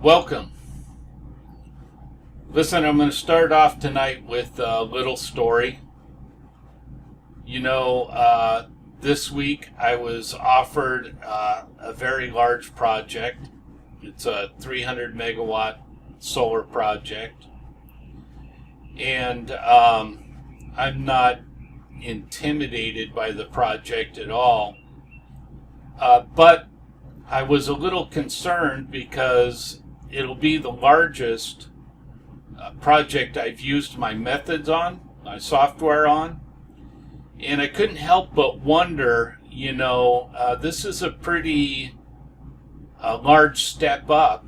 Welcome. Listen, I'm going to start off tonight with a little story. This week I was offered a very large project. It's a 300 megawatt solar project. And I'm not intimidated by the project at all. But I was a little concerned because it'll be the largest project I've used my methods on, my software on. And I couldn't help but wonder, this is a pretty large step up.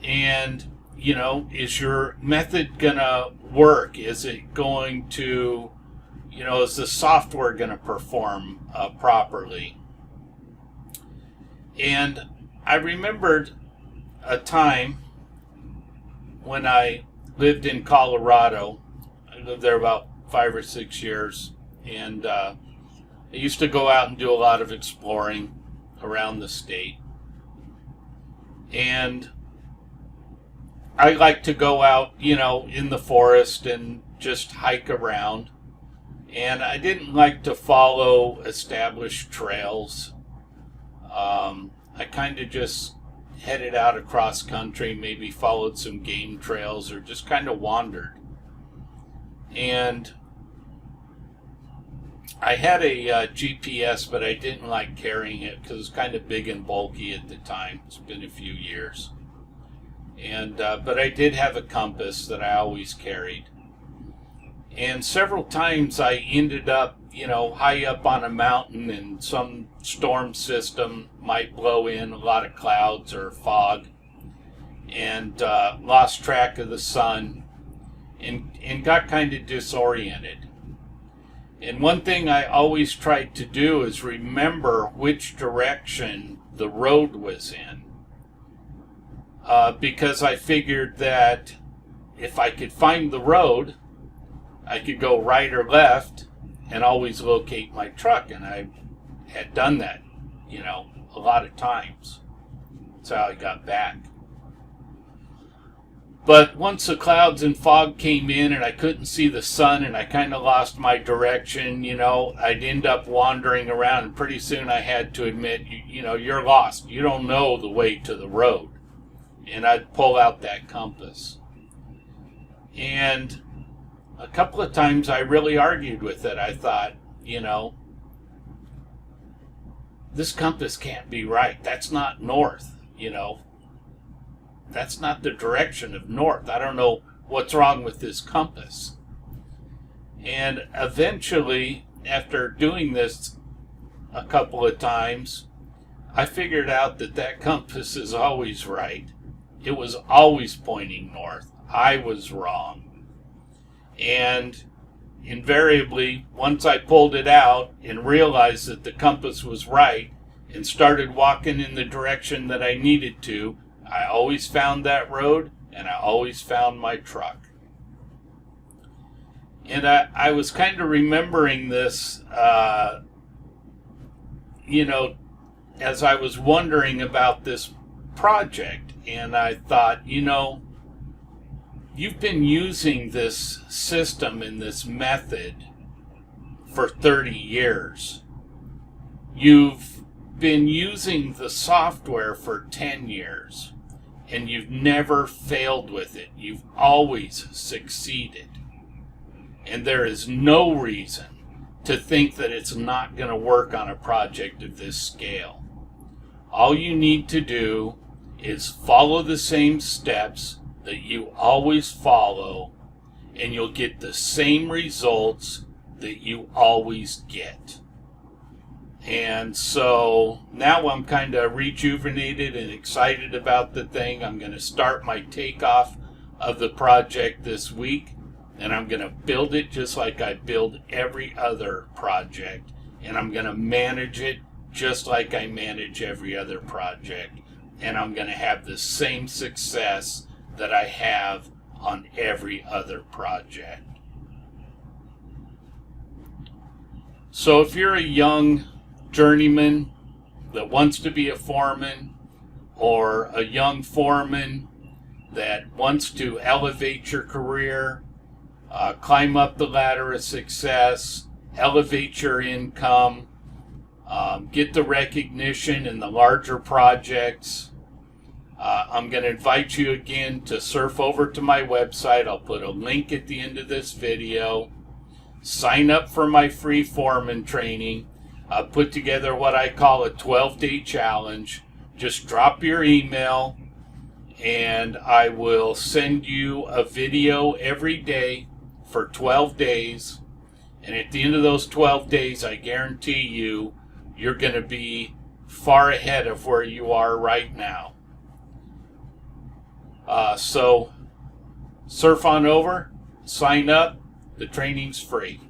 And, is your method going to work? Is it going to, is the software going to perform properly? And I remembered a time when I lived in Colorado. I lived there about 5 or 6 years, and I used to go out and do a lot of exploring around the state. And I like to go out, in the forest and just hike around. And I didn't like to follow established trails. I kind of just headed out across country, maybe followed some game trails, or just kind of wandered. And I had a GPS, but I didn't like carrying it because it was kind of big and bulky at the time. It's been a few years. And but I did have a compass that I always carried. And several times I ended up, high up on a mountain, and some storm system might blow in, a lot of clouds or fog, and lost track of the sun and got kind of disoriented. And one thing I always tried to do is remember which direction the road was in, because I figured that if I could find the road, I could go right or left and always locate my truck. And I had done that, a lot of times. That's how I got back. But once the clouds and fog came in and I couldn't see the sun and I kind of lost my direction, I'd end up wandering around, and pretty soon I had to admit, you're lost. You don't know the way to the road. And I'd pull out that compass. And a couple of times I really argued with it. I thought, this compass can't be right. That's not north, That's not the direction of north. I don't know what's wrong with this compass. And eventually, after doing this a couple of times, I figured out that compass is always right. It was always pointing north. I was wrong. And invariably, once I pulled it out and realized that the compass was right and started walking in the direction that I needed to, I always found that road, and I always found my truck. And I was kind of remembering this, as I was wondering about this project. And I thought, you've been using this system and this method for 30 years. You've been using the software for 10 years, and you've never failed with it. You've always succeeded. And there is no reason to think that it's not going to work on a project of this scale. All you need to do is follow the same steps that you always follow, and you'll get the same results that you always get. And so now I'm kind of rejuvenated and excited about the thing. I'm going to start my takeoff of the project this week, and I'm going to build it just like I build every other project, and I'm going to manage it just like I manage every other project, and I'm going to have the same success that I have on every other project. So if you're a young journeyman that wants to be a foreman, or a young foreman that wants to elevate your career, climb up the ladder of success, elevate your income, get the recognition in the larger projects, I'm going to invite you again to surf over to my website. I'll put a link at the end of this video. Sign up for my free foreman training. I put together what I call a 12-day challenge. Just drop your email and I will send you a video every day for 12 days. And at the end of those 12 days, I guarantee you, you're going to be far ahead of where you are right now. So surf on over, sign up. The training's free.